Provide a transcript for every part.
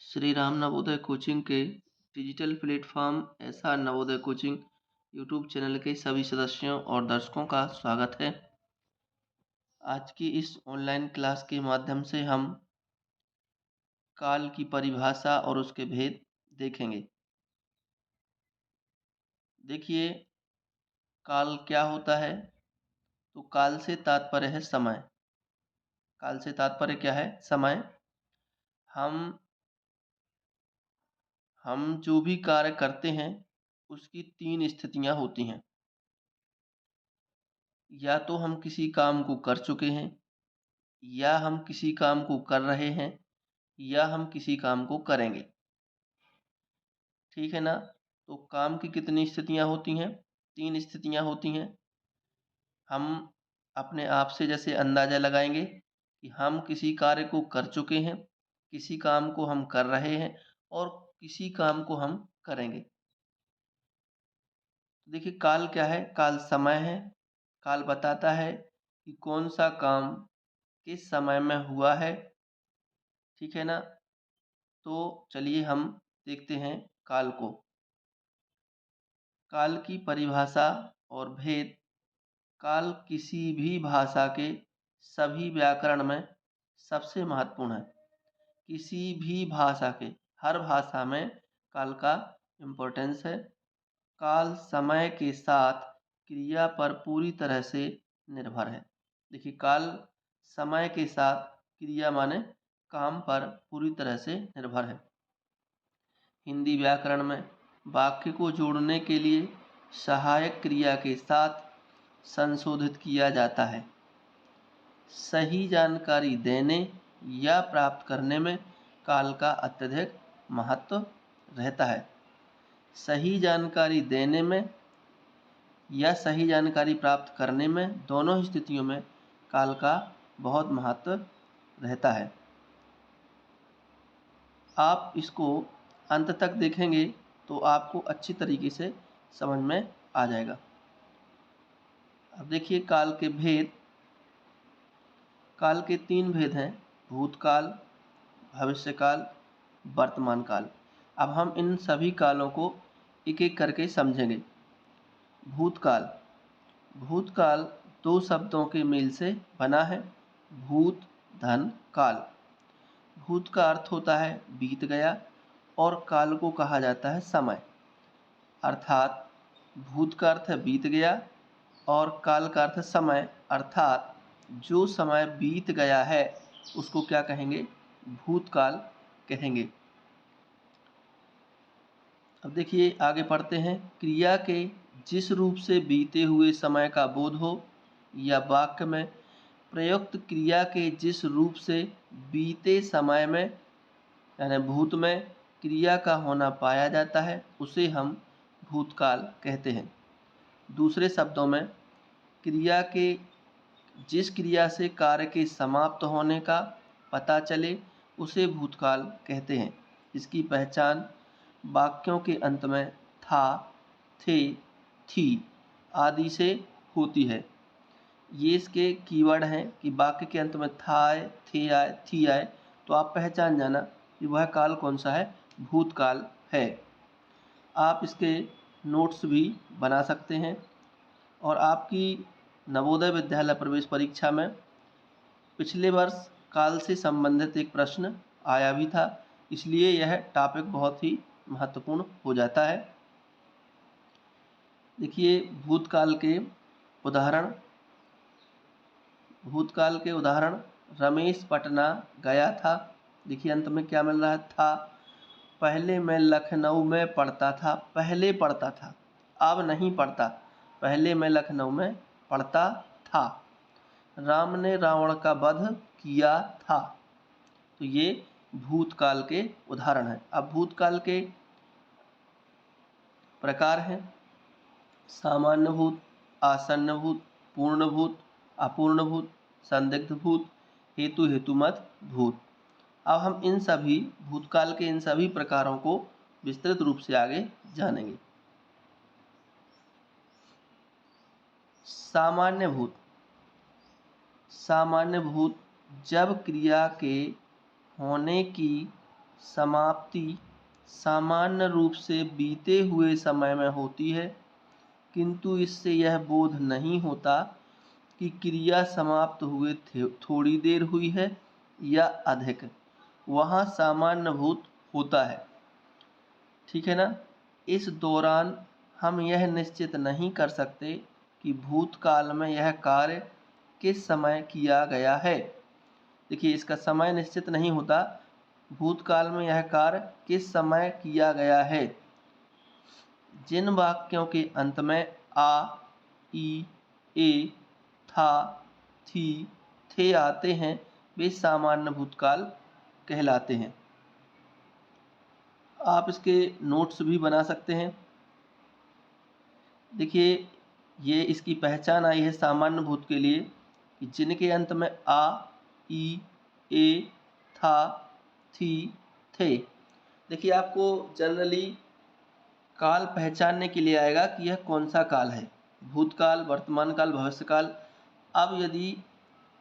Shri Ram Navodaya coaching के digital platform SR Navodaya coaching YouTube channel के सभी सदस्यों और दर्शकों का स्वागत है। आज की इस ऑनलाइन क्लास के माध्यम से हम काल की परिभाषा और उसके भेद देखेंगे। देखिए, काल क्या होता है? तो काल से तात्पर्य है समय। काल से तात्पर्य क्या है? समय। हम जो भी कार्य करते हैं उसकी तीन स्थितियां होती हैं। या तो हम किसी काम को कर चुके हैं, या हम किसी काम को कर रहे हैं, या हम किसी काम को करेंगे। ठीक है ना? तो काम की कितनी स्थितियां होती हैं? तीन स्थितियां होती हैं। हम अपने आप से जैसे अंदाजा लगाएंगे कि हम किसी कार्य को कर चुके हैं, किसी काम को हम कर रहे हैं और किसी काम को हम करेंगे। देखिए, काल क्या है? काल समय है। काल बताता है कि कौन सा काम किस समय में हुआ है। ठीक है ना? तो चलिए हम देखते हैं काल को। काल की परिभाषा और भेद। काल किसी भी भाषा के सभी व्याकरण में सबसे महत्वपूर्ण है। किसी भी भाषा के, हर भाषा में काल का इम्पोर्टेंस है। काल समय के साथ क्रिया पर पूरी तरह से निर्भर है। देखिए, काल समय के साथ क्रिया माने काम पर पूरी तरह से निर्भर है। हिंदी व्याकरण में वाक्य को जोड़ने के लिए सहायक क्रिया के साथ संशोधित किया जाता है। सही जानकारी देने या प्राप्त करने में काल का अत्यधिक महत्व रहता है। सही जानकारी देने में या सही जानकारी प्राप्त करने में, दोनों स्थितियों में काल का बहुत महत्व रहता है। आप इसको अंत तक देखेंगे तो आपको अच्छी तरीके से समझ में आ जाएगा। अब देखिए काल के भेद। काल के तीन भेद हैं: भूतकाल, भविष्यकाल, वर्तमान काल। अब हम इन सभी कालों को एक एक करके समझेंगे। भूतकाल। भूतकाल दो शब्दों के मेल से बना है: भूत धन काल। भूत का अर्थ होता है बीत गया और काल को कहा जाता है समय। अर्थात भूत का अर्थ है बीत गया और काल का अर्थ है समय। अर्थात जो समय बीत गया है उसको क्या कहेंगे? भूतकाल कहेंगे। अब देखिए आगे पढ़ते हैं। क्रिया के जिस रूप से बीते हुए समय का बोध हो या वाक्य में प्रयुक्त क्रिया के जिस रूप से बीते समय में यानी भूत में क्रिया का होना पाया जाता है उसे हम भूतकाल कहते हैं। दूसरे शब्दों में, क्रिया के जिस क्रिया से कार्य के समाप्त होने का पता चले उसे भूतकाल कहते हैं। इसकी पहचान वाक्यों के अंत में था, थे, थी आदि से होती है। ये इसके कीवर्ड हैं कि वाक्य के अंत में था आए, थे आए, थी आए तो आप पहचान जाना कि वह काल कौन सा है? भूतकाल है। आप इसके नोट्स भी बना सकते हैं और आपकी नवोदय विद्यालय प्रवेश परीक्षा में पिछले वर्ष काल से संबंधित एक प्रश्न आया भी था, इसलिए यह टॉपिक बहुत ही महत्वपूर्ण हो जाता है। देखिए भूतकाल के उदाहरण। भूतकाल के उदाहरण: रमेश पटना गया था। देखिए अंत में क्या मिल रहा है? था। पहले मैं लखनऊ में पढ़ता था। पहले पढ़ता था, अब नहीं पढ़ता। पहले मैं लखनऊ में पढ़ता था। राम ने रावण का वध किया था। तो ये भूतकाल के उदाहरण हैं। अब भूतकाल के प्रकार हैं: सामान्य भूत, आसन्न भूत, पूर्ण भूत, अपूर्ण भूत, संदिग्ध भूत, हेतु हेतुमत भूत। अब हम इन सभी भूतकाल के इन सभी प्रकारों को विस्तृत रूप से आगे जानेंगे। सामान्य भूत। सामान्य भूत जब क्रिया के होने की समाप्ति सामान्य रूप से बीते हुए समय में होती है, किंतु इससे यह बोध नहीं होता कि क्रिया समाप्त हुए थोड़ी देर हुई है या अधिक, वहाँ सामान्यभूत होता है। ठीक है ना। इस दौरान हम यह निश्चित नहीं कर सकते कि भूतकाल में यह कार्य किस समय किया गया है। देखिए, इसका समय निश्चित नहीं होता, भूतकाल में यह कार्य किस समय किया गया है। जिन वाक्यों के अंत में आ, ई, ए, था, थी, थे आते हैं वे सामान्य भूतकाल कहलाते हैं। आप इसके नोट्स भी बना सकते हैं। देखिए, ये इसकी पहचान आई है सामान्य भूत के लिए कि जिनके अंत में आ, ई, ए, था, थी, थे। देखिए, आपको जनरली काल पहचानने के लिए आएगा कि यह कौन सा काल है, भूतकाल, वर्तमान काल, भविष्य काल। अब यदि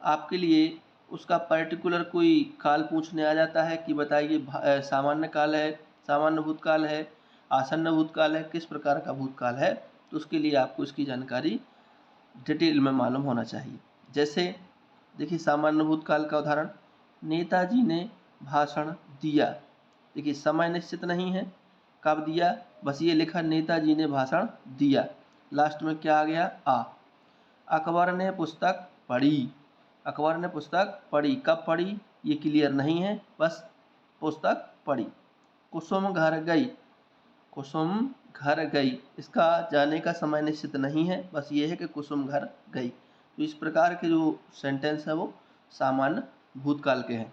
आपके लिए उसका पर्टिकुलर कोई काल पूछने आ जाता है कि बताइए सामान्य काल है, सामान्य भूतकाल है, आसन्न भूतकाल है, किस प्रकार का भूतकाल है, तो उसके लिए आपको इसकी जानकारी डिटेल में मालूम होना चाहिए। जैसे देखिए, सामान्य भूतकाल का उदाहरण, नेताजी ने भाषण दिया। देखिए, समय निश्चित नहीं है कब दिया, बस ये लिखा नेताजी ने भाषण दिया, लास्ट में क्या आ गया, आ। अकबर ने पुस्तक पढ़ी, अकबर ने पुस्तक पढ़ी, कब पढ़ी ये क्लियर नहीं है, बस पुस्तक पढ़ी। कुसुम घर गई, कुसुम घर गई, इसका जाने का समय निश्चित नहीं है, बस ये है कि कुसुम घर गई। तो इस प्रकार के जो सेंटेंस है वो सामान्य भूतकाल के हैं।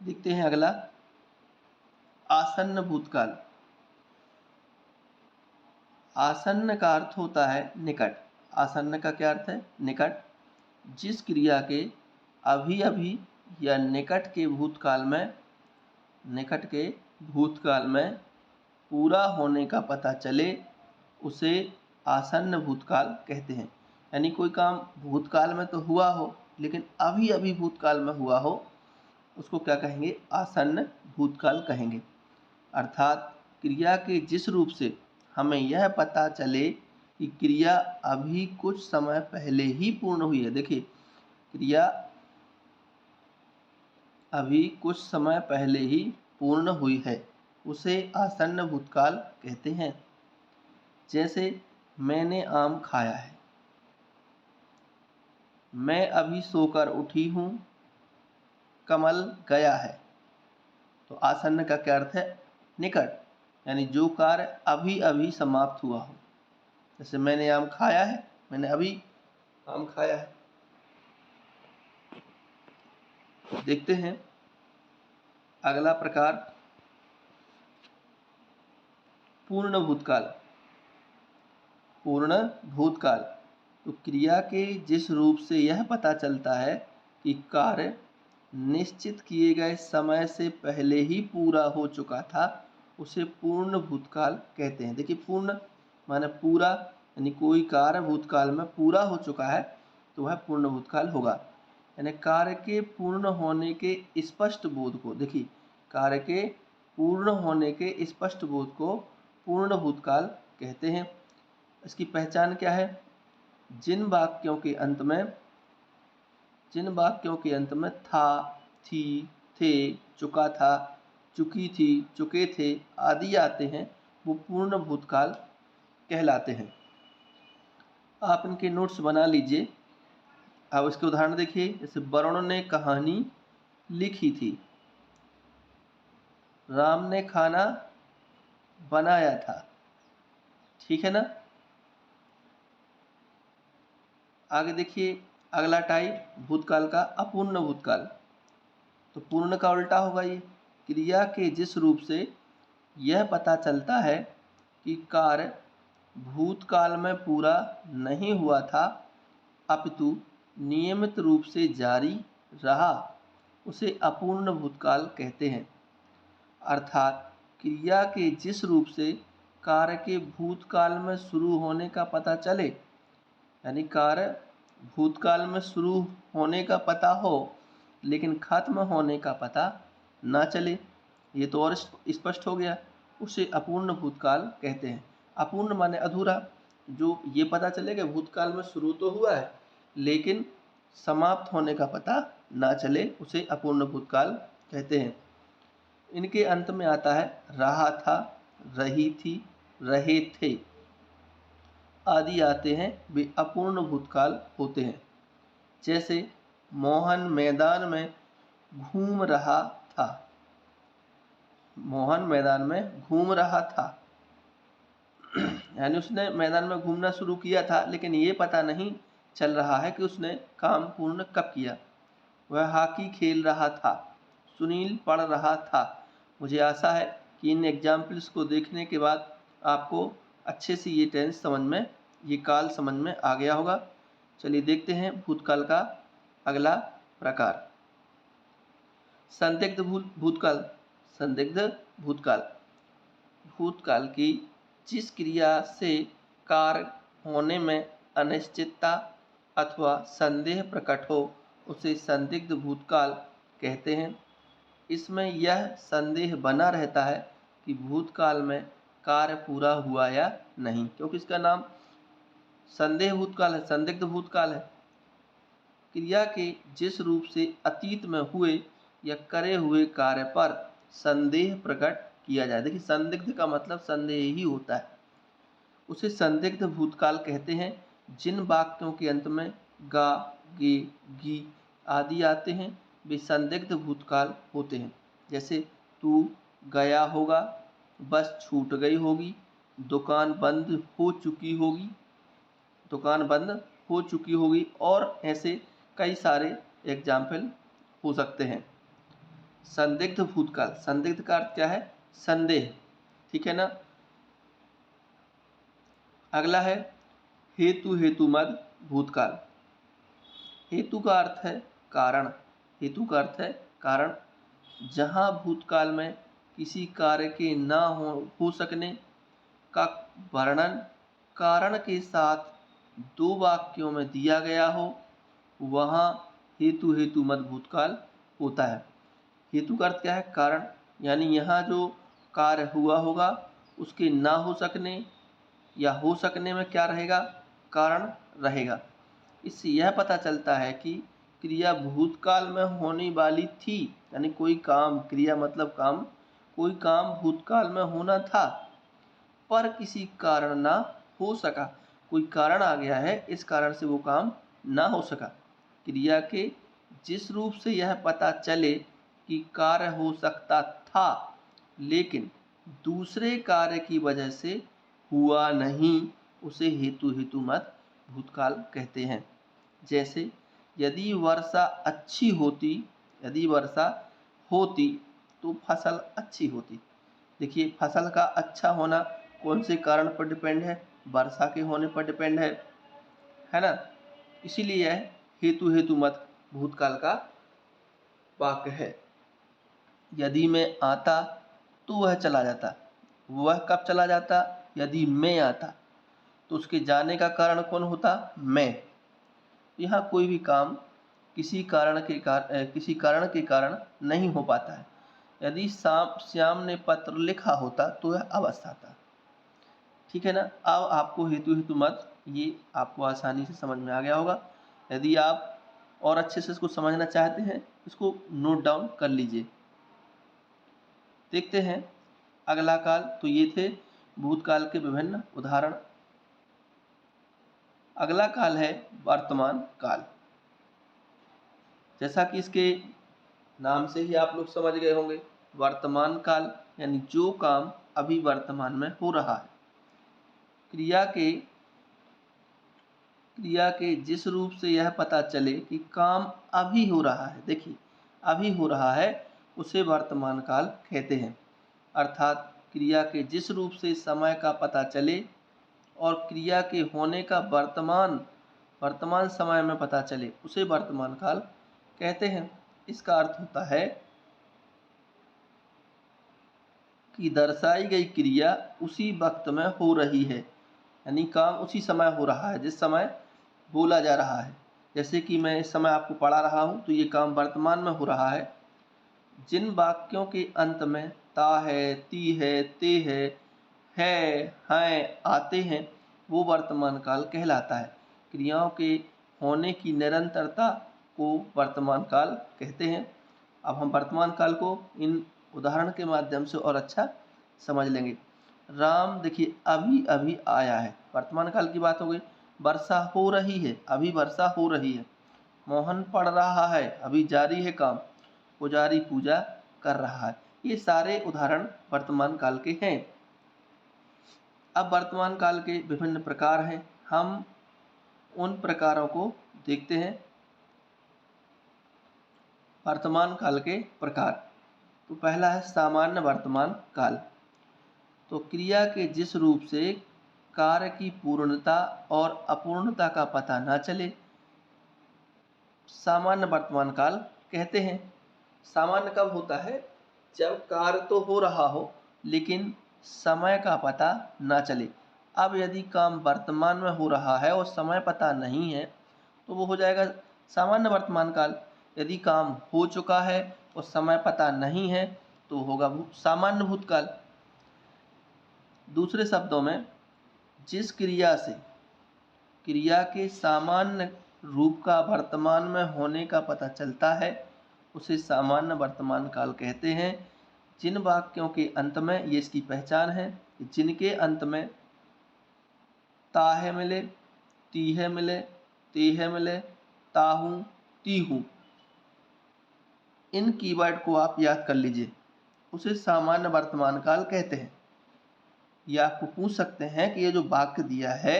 देखते हैं अगला, आसन्न भूतकाल। आसन्न का अर्थ होता है निकट। आसन्न का क्या अर्थ है, निकट। जिस क्रिया के अभी अभी या निकट के भूतकाल में पूरा होने का पता चले उसे आसन्न भूतकाल कहते हैं। यानी कोई काम भूतकाल में तो हुआ हो लेकिन अभी अभी भूतकाल में हुआ हो, उसको क्या कहेंगे, आसन्न भूतकाल कहेंगे। अर्थात क्रिया के जिस रूप से हमें यह पता चले कि क्रिया अभी कुछ समय पहले ही पूर्ण हुई है। देखिए, क्रिया अभी कुछ समय पहले ही पूर्ण हुई है, उसे आसन्न भूतकाल कहते हैं। जैसे मैंने आम खाया है, मैं अभी सोकर उठी हूँ, कमल गया है। तो आसन्न का क्या अर्थ है, निकट, यानी जो कार्य अभी अभी समाप्त हुआ हो। जैसे मैंने आम खाया है, मैंने अभी आम खाया है। देखते हैं अगला प्रकार, पूर्ण भूतकाल। पूर्ण भूतकाल तो क्रिया के जिस रूप से यह पता चलता है कि कार्य निश्चित किए गए समय से पहले ही पूरा हो चुका था, उसे पूर्ण भूतकाल कहते हैं। देखिए, पूर्ण माने पूरा, यानी कोई कार्य भूतकाल में पूरा हो चुका है तो वह पूर्ण भूतकाल होगा। यानी कार्य के पूर्ण होने के स्पष्ट बोध को, देखिए कार्य के पूर्ण होने के स्पष्ट बोध को पूर्ण भूतकाल कहते हैं। इसकी पहचान क्या है, जिन वाक्यों के अंत में था, थी, थे, चुका था, चुकी थी, चुके थे आदि आते हैं, वो पूर्ण भूतकाल कहलाते हैं। आप इनके नोट्स बना लीजिए। अब इसके उदाहरण देखिए, जैसे वरुण ने कहानी लिखी थी, राम ने खाना बनाया था। ठीक है ना। आगे देखिए अगला टाइप भूतकाल का, अपूर्ण भूतकाल। तो पूर्ण का उल्टा होगा ये, क्रिया के जिस रूप से यह पता चलता है कि कार्य भूतकाल में पूरा नहीं हुआ था अपितु नियमित रूप से जारी रहा, उसे अपूर्ण भूतकाल कहते हैं। अर्थात क्रिया के जिस रूप से कार्य के भूतकाल में शुरू होने का पता चले, यानी कार्य भूतकाल में शुरू होने का पता हो लेकिन खत्म होने का पता ना चले, ये तो और स्पष्ट हो गया, उसे अपूर्ण भूतकाल कहते हैं। अपूर्ण माने अधूरा, जो ये पता चले कि भूतकाल में शुरू तो हुआ है लेकिन समाप्त होने का पता ना चले, उसे अपूर्ण भूतकाल कहते हैं। इनके अंत में आता है रहा था, रही थी, रहे थे आदि आते हैं, वे अपूर्ण भूतकाल होते हैं। जैसे मोहन मैदान में घूम रहा था, मोहन मैदान में घूम रहा था, यानी उसने मैदान में घूमना शुरू किया था लेकिन ये पता नहीं चल रहा है कि उसने काम पूर्ण कब किया। वह हॉकी खेल रहा था, सुनील पढ़ रहा था। मुझे आशा है कि इन एग्जाम्पल्स को देखने के बाद आपको अच्छे से ये टेंस समझ में, ये काल समझ में आ गया होगा। चलिए देखते हैं भूतकाल का अगला प्रकार, संदिग्ध भूतकाल। संदिग्ध भूतकाल, भूतकाल की जिस क्रिया से कार्य होने में अनिश्चितता अथवा संदेह प्रकट हो उसे संदिग्ध भूतकाल कहते हैं। इसमें यह संदेह बना रहता है कि भूतकाल में कार्य पूरा हुआ या नहीं, क्योंकि इसका नाम संदेह भूतकाल है, संदिग्ध भूतकाल है। क्रिया के जिस रूप से अतीत में हुए या करे हुए कार्य पर संदेह प्रकट किया जाए, देखिए संदिग्ध का मतलब संदेह ही होता है, उसे संदिग्ध भूतकाल कहते हैं। जिन वाक्यों के अंत में गा, गे, गी आदि आते हैं वे संदिग्ध भूतकाल होते हैं। जैसे तू गया होगा, बस छूट गई होगी, दुकान बंद हो चुकी होगी, दुकान बंद हो चुकी होगी, और ऐसे कई सारे एग्जाम्पल हो सकते हैं। संदिग्ध भूतकाल, संदिग्ध का अर्थ क्या है? संदेह, ठीक है ना। अगला है हेतु हेतुमद भूतकाल। हेतु का अर्थ है कारण, हेतु का अर्थ है कारण। जहाँ भूतकाल में किसी कार्य के न हो सकने का वर्णन कारण के साथ दो वाक्यों में दिया गया हो, वहाँ हेतु हेतुमद भूतकाल होता है। हेतु का अर्थ क्या है? कारण, यानी यहाँ जो कार्य हुआ होगा उसके ना हो सकने या हो सकने में क्या रहेगा? कारण रहेगा। इससे यह पता चलता है कि क्रिया भूतकाल में होने वाली थी, यानी कोई काम, क्रिया मतलब काम, कोई काम भूतकाल में होना था पर किसी कारण ना हो सका, कोई कारण आ गया है, इस कारण से वो काम ना हो सका। क्रिया के जिस रूप से यह पता चले कि कार्य हो सकता था लेकिन दूसरे कार्य की वजह से हुआ नहीं, उसे हेतु हेतुमत भूतकाल कहते हैं। जैसे यदि वर्षा अच्छी होती, यदि वर्षा होती तो फसल अच्छी होती। देखिए फसल का अच्छा होना कौन से कारण पर डिपेंड है? वर्षा के होने पर डिपेंड है ना। इसीलिए यह हेतु हेतुमत भूतकाल का वाक्य है। यदि मैं आता तो वह चला जाता, वह कब चला जाता? यदि मैं आता तो उसके जाने का कारण कौन होता? मैं। यहाँ कोई भी काम किसी कारण के कारण नहीं हो पाता है। यदि श्याम ने पत्र लिखा होता तो यह अवस्था था, ठीक है ना। अब आपको हेतु हेतुमत ये आपको आसानी से समझ में आ गया होगा। यदि आप और अच्छे से इसको समझना चाहते हैं इसको नोट डाउन कर लीजिए। देखते हैं अगला काल। तो ये थे भूतकाल के विभिन्न उदाहरण। अगला काल है वर्तमान काल। जैसा कि इसके नाम से ही आप लोग समझ गए होंगे, वर्तमान काल यानी जो काम अभी वर्तमान में हो रहा है। क्रिया के जिस रूप से यह पता चले कि काम अभी हो रहा है, देखिए अभी हो रहा है, उसे वर्तमान काल कहते हैं। अर्थात क्रिया के जिस रूप से समय का पता चले और क्रिया के होने का वर्तमान समय में पता चले, उसे वर्तमान काल कहते हैं। इसका अर्थ होता है कि दर्शाई गई क्रिया उसी वक्त में हो रही है, यानी काम उसी समय हो रहा है जिस समय बोला जा रहा है। जैसे कि मैं इस समय आपको पढ़ा रहा हूँ तो ये काम वर्तमान में हो रहा है। जिन वाक्यों के अंत में ता है, ती है, ते है, हैं आते हैं वो वर्तमान काल कहलाता है। क्रियाओं के होने की निरंतरता को वर्तमान काल कहते हैं। अब हम वर्तमान काल को इन उदाहरण के माध्यम से और अच्छा समझ लेंगे। राम देखिए अभी अभी आया है, वर्तमान काल की बात हो गई। वर्षा हो रही है, अभी वर्षा हो रही है। मोहन पढ़ रहा है, अभी जारी है काम। पुजारी पूजा कर रहा है। ये सारे उदाहरण वर्तमान काल के हैं। अब वर्तमान काल के विभिन्न प्रकार हैं, हम उन प्रकारों को देखते हैं। वर्तमान काल के प्रकार, तो पहला है सामान्य वर्तमान काल। तो क्रिया के जिस रूप से कार्य की पूर्णता और अपूर्णता का पता न चले, सामान्य वर्तमान काल कहते हैं। सामान्य कब होता है? जब कार्य तो हो रहा हो लेकिन समय का पता न चले। अब यदि काम वर्तमान में हो रहा है और समय पता नहीं है तो वो हो जाएगा सामान्य वर्तमान काल। यदि काम हो चुका है और समय पता नहीं है तो होगा सामान्य भूतकाल। दूसरे शब्दों में, जिस क्रिया से क्रिया के सामान्य रूप का वर्तमान में होने का पता चलता है उसे सामान्य वर्तमान काल कहते हैं। जिन वाक्यों के अंत में, ये इसकी पहचान है, जिनके अंत में ताहे मिले, तीहे मिले, तेहे मिले, ताहू, तीहू, इन कीवर्ड को आप याद कर लीजिए, उसे सामान्य वर्तमान काल कहते हैं। ये आपको पूछ सकते हैं कि ये जो वाक्य दिया है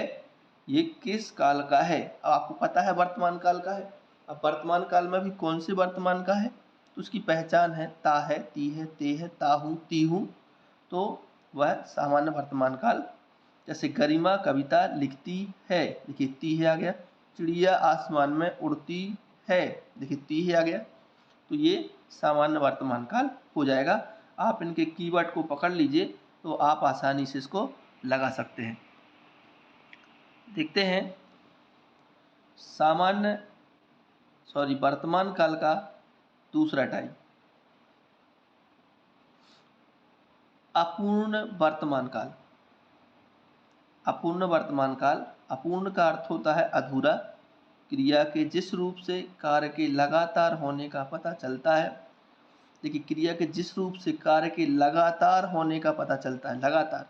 ये किस काल का है। अब आपको पता है वर्तमान काल का है। अब वर्तमान काल में भी कौन से वर्तमान का है तो उसकी पहचान है ता है, ती है, ते है, ताहू, तीहू, तो वह सामान्य वर्तमान काल। जैसे गरिमा कविता लिखती है, देखिए ती है आ गया। चिड़िया आसमान में उड़ती है, देखिए ती है आ गया। तो ये सामान्य वर्तमान काल हो जाएगा। आप इनके कीवर्ड को पकड़ लीजिए तो आप आसानी से इसको लगा सकते हैं। देखते हैं वर्तमान काल का दूसरा टाइप, अपूर्ण वर्तमान काल। अपूर्ण वर्तमान काल, अपूर्ण का अर्थ होता है अधूरा। क्रिया के जिस रूप से कार्य के लगातार होने का पता चलता है, देखिए क्रिया के जिस रूप से कार्य के लगातार होने का पता चलता है, लगातार,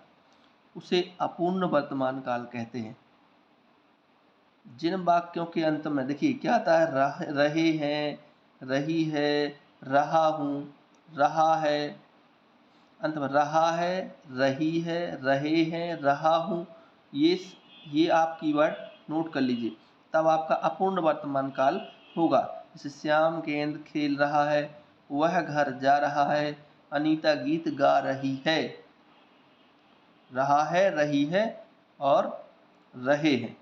उसे अपूर्ण वर्तमान काल कहते हैं। जिन वाक्यों के अंत में देखिए क्या आता है, रहे हैं, रही है, रहा हूँ, रहा है, अंत में रहा है, रही है, रहे हैं, रहा हूँ, ये आप कीवर्ड नोट कर लीजिए, तब आपका अपूर्ण वर्तमान काल होगा। जैसे श्याम गेंद खेल रहा है, वह घर जा रहा है, अनीता गीत गा रही है। रहा है, रही है और रहे हैं।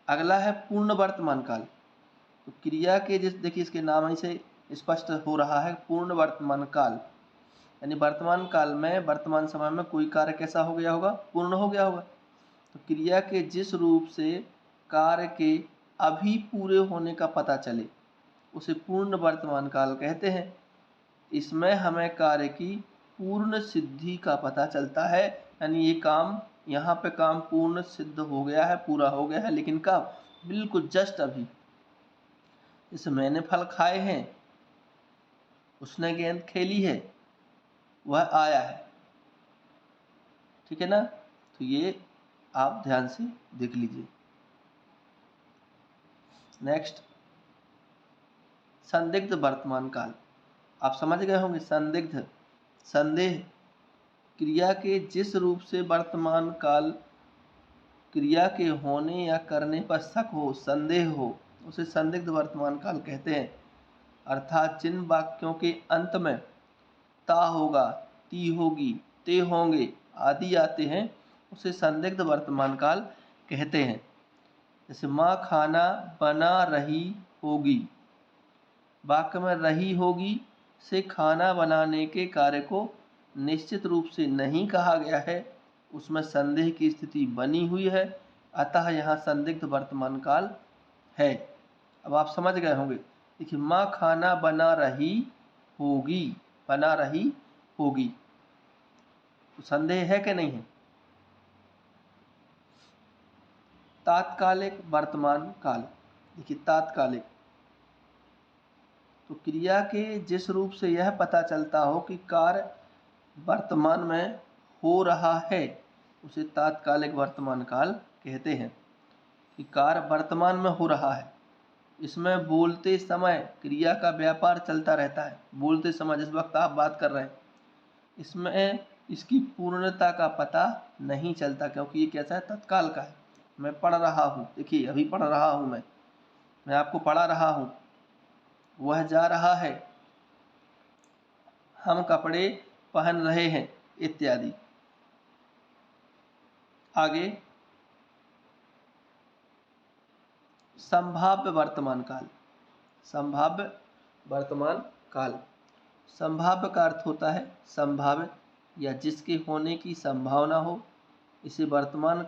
अगला है पूर्ण वर्तमान काल। तो क्रिया के जिस, देखिए इसके नाम ही से स्पष्ट हो रहा है पूर्ण वर्तमान काल, यानी वर्तमान काल में, वर्तमान समय में कोई कार्य कैसा हो गया होगा? पूर्ण हो गया होगा। तो क्रिया के जिस रूप से कार्य के अभी पूरे होने का पता चले उसे पूर्ण वर्तमान काल कहते हैं। इसमें हमें कार्य की पूर्ण सिद्धि का पता चलता है, यानी ये काम, यहाँ पे काम पूर्ण सिद्ध हो गया है, पूरा हो गया है, लेकिन कब? बिल्कुल जस्ट अभी। जैसे मैंने फल खाए हैं, उसने गेंद खेली है, वह आया है, ठीक है ना। तो ये आप ध्यान से देख लीजिए। नेक्स्ट, संदिग्ध वर्तमान काल। आप समझ गए होंगे, संदिग्ध, संदेह। क्रिया के जिस रूप से वर्तमान काल क्रिया के होने या करने पर शक हो, संदेह हो, उसे संदिग्ध वर्तमान काल कहते हैं। अर्थात जिन वाक्यों के अंत में ता होगा, ती होगी, ते होंगे आदि आते हैं उसे संदिग्ध वर्तमान काल कहते हैं। जैसे माँ खाना बना रही होगी, वाक्य में रही होगी से खाना बनाने के कार्य को निश्चित रूप से नहीं कहा गया है, उसमें संदेह की स्थिति बनी हुई है, अतः यहाँ संदिग्ध वर्तमान काल है। अब आप समझ गए होंगे। देखिए, माँ खाना बना रही होगी, बना रही होगी, तो संदेह है कि नहीं है। तात्कालिक वर्तमान काल, देखिए तात्कालिक, तो क्रिया के जिस रूप से यह पता चलता हो कि कार्य वर्तमान में हो रहा है उसे तात्कालिक वर्तमान काल कहते हैं। कि कार्य वर्तमान में हो रहा है, इसमें बोलते समय क्रिया का व्यापार चलता रहता है। बोलते समय जिस वक्त आप बात कर रहे हैं, इसमें इसकी पूर्णता का पता नहीं चलता, क्योंकि ये कैसा है, तत्काल का है। मैं पढ़ रहा हूँ, देखिए अभी पढ़ रहा हूँ, मैं आपको पढ़ा रहा हूँ। वह जा रहा है, हम कपड़े पहन रहे हैं, इत्यादि। आगे संभाव्य वर्तमान काल। संभाव्य वर्तमान काल, संभाव्य का अर्थ होता है संभावित या जिसके होने की संभावना हो। इससे वर्तमान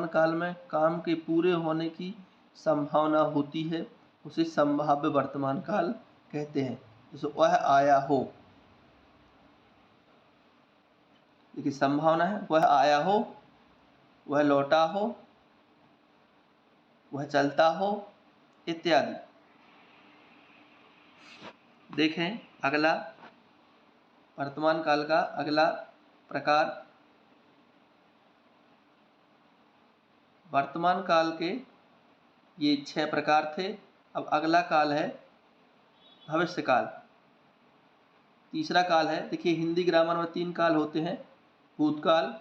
काल में काम के पूरे होने की संभावना होती है, उसे संभाव्य वर्तमान काल कहते हैं। जैसे वह आया हो, देखिए संभावना है, वह आया हो, वह लौटा हो, वह चलता हो, इत्यादि। देखें अगला वर्तमान काल का अगला प्रकार। वर्तमान काल के ये 6 प्रकार थे। अब अगला काल है भविष्य काल। तीसरा काल है, देखिए हिंदी ग्रामर में 3 काल होते हैं, भूतकाल,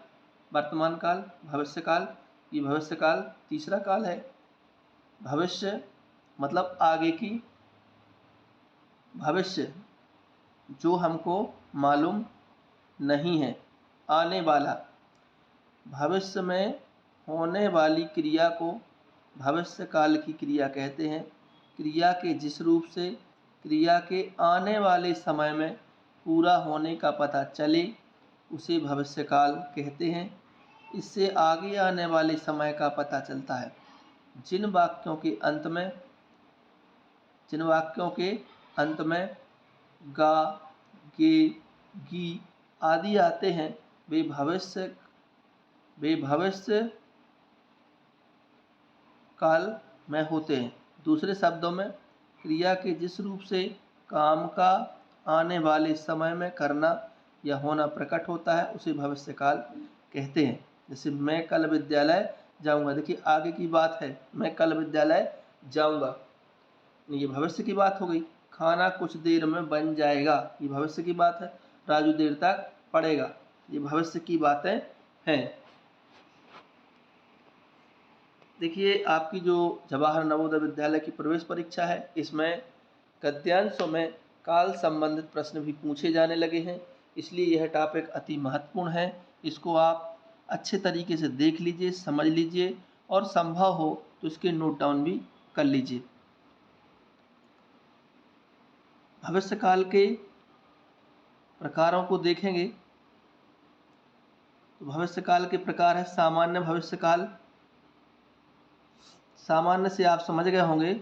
वर्तमान काल, भविष्य काल। ये भविष्य काल तीसरा काल है। भविष्य मतलब आगे की, भविष्य जो हमको मालूम नहीं है, आने वाला। भविष्य में होने वाली क्रिया को भविष्य काल की क्रिया कहते हैं। क्रिया के जिस रूप से क्रिया के आने वाले समय में पूरा होने का पता चले उसे भविष्य काल कहते हैं। इससे आगे आने वाले समय का पता चलता है। जिन वाक्यों के अंत में गा, गे, गी आदि आते हैं वे भविष्य काल में होते हैं। दूसरे शब्दों में क्रिया के जिस रूप से काम का आने वाले समय में करना या होना प्रकट होता है उसे भविष्य काल कहते हैं। जैसे मैं कल विद्यालय जाऊंगा, देखिए आगे की बात है, मैं कल विद्यालय जाऊंगा, ये भविष्य की बात हो गई। खाना कुछ देर में बन जाएगा, ये भविष्य की बात है। राजू देर तक पढ़ेगा, ये भविष्य की बातें हैं। देखिए आपकी जो जवाहर नवोदय विद्यालय की प्रवेश परीक्षा है, इसमें गद्यांशों में काल संबंधित प्रश्न भी पूछे जाने लगे हैं, इसलिए यह टॉपिक अति महत्वपूर्ण है। इसको आप अच्छे तरीके से देख लीजिए, समझ लीजिए और संभव हो तो इसके नोट डाउन भी कर लीजिए। भविष्य काल के प्रकारों को देखेंगे तो भविष्य काल के प्रकार है सामान्य भविष्य काल। सामान्य से आप समझ गए होंगे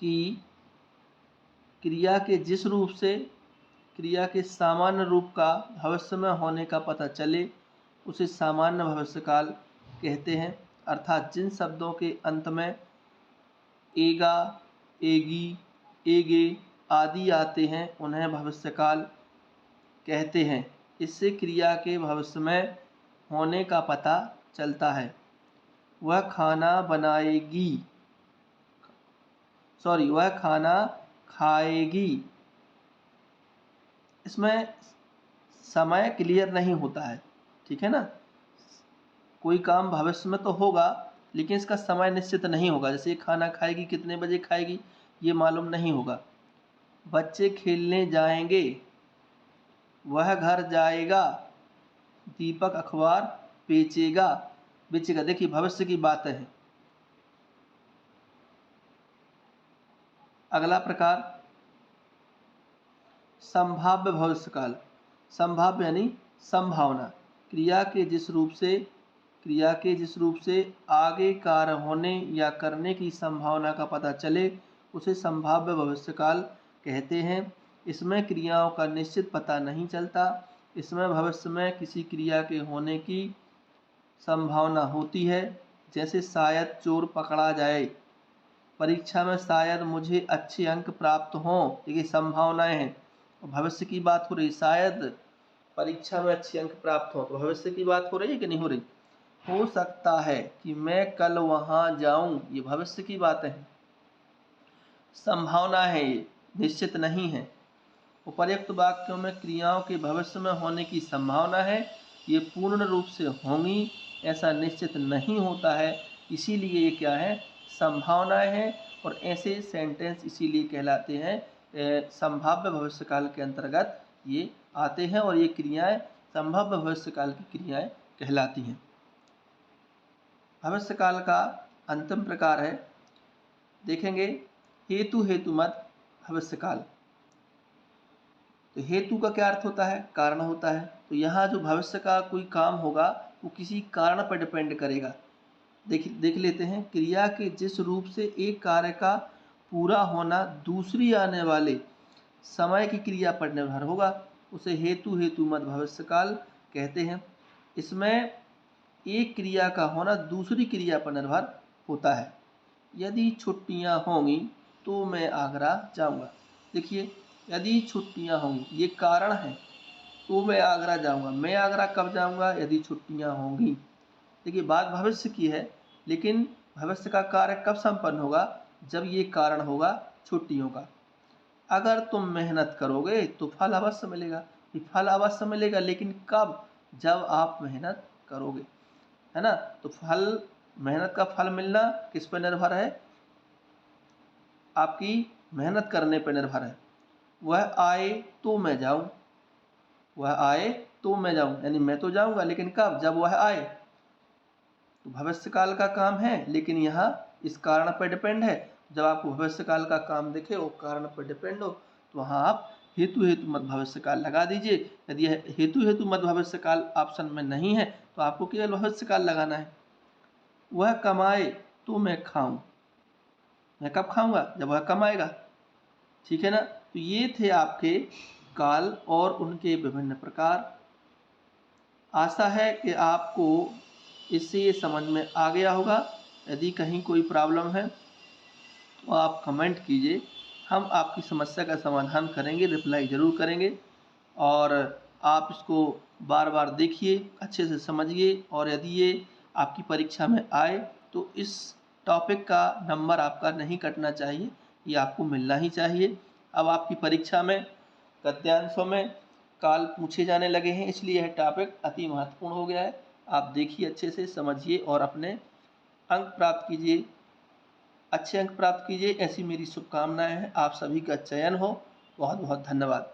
कि क्रिया के जिस रूप से क्रिया के सामान्य रूप का भविष्य में होने का पता चले उसे सामान्य भविष्य काल कहते हैं। अर्थात जिन शब्दों के अंत में एगा, एगी, एगे आदि आते हैं उन्हें भविष्य काल कहते हैं। इससे क्रिया के भविष्य में होने का पता चलता है। वह खाना बनाएगी, वह खाना खाएगी, इसमें समय क्लियर नहीं होता है, ठीक है ना। कोई काम भविष्य में तो होगा लेकिन इसका समय निश्चित नहीं होगा। जैसे खाना खाएगी, कितने बजे खाएगी ये मालूम नहीं होगा। बच्चे खेलने जाएंगे, वह घर जाएगा, दीपक अखबार बेचेगा, बेचेगा, देखिए भविष्य की बातें हैं। अगला प्रकार संभाव्य भविष्य काल। संभाव्य यानी संभावना। क्रिया के जिस रूप से क्रिया के जिस रूप से आगे कार्य होने या करने की संभावना का पता चले उसे संभाव्य भविष्यकाल कहते हैं। इसमें क्रियाओं का निश्चित पता नहीं चलता। इसमें भविष्य में किसी क्रिया के होने की संभावना होती है, जैसे शायद चोर पकड़ा जाए, परीक्षा में शायद मुझे अच्छे अंक प्राप्त हों, ये संभावनाएं हैं। भविष्य की बात हो रही, शायद परीक्षा में अच्छे अंक प्राप्त हों, तो भविष्य की बात हो रही है कि नहीं हो रही। हो सकता है कि मैं कल वहां जाऊं, ये भविष्य की बातें हैं, संभावना है, ये निश्चित नहीं है। उपर्युक्त वाक्यों में क्रियाओं के भविष्य में होने की संभावना है, ये पूर्ण रूप से होंगी ऐसा निश्चित नहीं होता है, इसीलिए ये क्या है, संभावनाएं हैं। और ऐसे सेंटेंस इसीलिए कहलाते हैं संभाव्य भविष्यकाल के अंतर्गत ये आते हैं, और ये क्रियाएं संभाव्य भविष्यकाल की क्रियाएं कहलाती हैं। भविष्यकाल का अंतिम प्रकार है, देखेंगे हेतु हेतुमत भविष्यकाल। तो हेतु का क्या अर्थ होता है, कारण होता है। तो यहाँ जो भविष्य का कोई काम होगा वो किसी कारण पर डिपेंड करेगा। देख लेते हैं, क्रिया के जिस रूप से एक कार्य का पूरा होना दूसरी आने वाले समय की क्रिया पर निर्भर होगा, उसे हेतु हेतुमत भविष्यकाल कहते हैं। इसमें एक क्रिया का होना दूसरी क्रिया पर निर्भर होता है। यदि छुट्टियां होंगी तो मैं आगरा जाऊंगा। देखिए, यदि छुट्टियां होंगी ये कारण है, तो मैं आगरा जाऊंगा। मैं आगरा कब जाऊंगा, यदि छुट्टियां होंगी। देखिए, बात भविष्य की है, लेकिन भविष्य का कार्य कब संपन्न होगा, जब ये कारण होगा छुट्टियों का। अगर तुम मेहनत करोगे तो फल अवश्य मिलेगा। ये फल अवश्य मिलेगा, लेकिन कब, जब आप मेहनत करोगे, है ना। तो फल, मेहनत का फल मिलना किस पर निर्भर है, आपकी मेहनत करने पर निर्भर है। वह आए तो मैं जाऊं, वह आए तो मैं जाऊं, यानी मैं तो जाऊंगा, लेकिन कब, जब वह आए। तो भविष्यकाल का काम है, लेकिन यहाँ इस कारण पर डिपेंड है। जब आपको भविष्यकाल का काम दिखे वो कारण पर डिपेंड हो, तो वहाँ आप हेतु हेतु मत भविष्यकाल लगा दीजिए। यदि हेतु हेतु मत भविष्यकाल ऑप्शन में नहीं है तो आपको केवल भविष्यकाल लगाना है। वह कमाए तो मैं खाऊं, मैं कब खाऊंगा, जब वह कमाएगा, ठीक है ना। तो ये थे आपके काल और उनके विभिन्न प्रकार। आशा है कि आपको इससे ये समझ में आ गया होगा। यदि कहीं कोई प्रॉब्लम है तो आप कमेंट कीजिए, हम आपकी समस्या का समाधान करेंगे, रिप्लाई ज़रूर करेंगे। और आप इसको बार बार देखिए, अच्छे से समझिए, और यदि ये आपकी परीक्षा में आए तो इस टॉपिक का नंबर आपका नहीं कटना चाहिए, ये आपको मिलना ही चाहिए। अब आपकी परीक्षा में गद्यांशों में काल पूछे जाने लगे हैं, इसलिए यह टॉपिक अति महत्वपूर्ण हो गया है। आप देखिए, अच्छे से समझिए और अपने अंक प्राप्त कीजिए, अच्छे अंक प्राप्त कीजिए, ऐसी मेरी शुभकामनाएं हैं। आप सभी का चयन हो। बहुत बहुत धन्यवाद।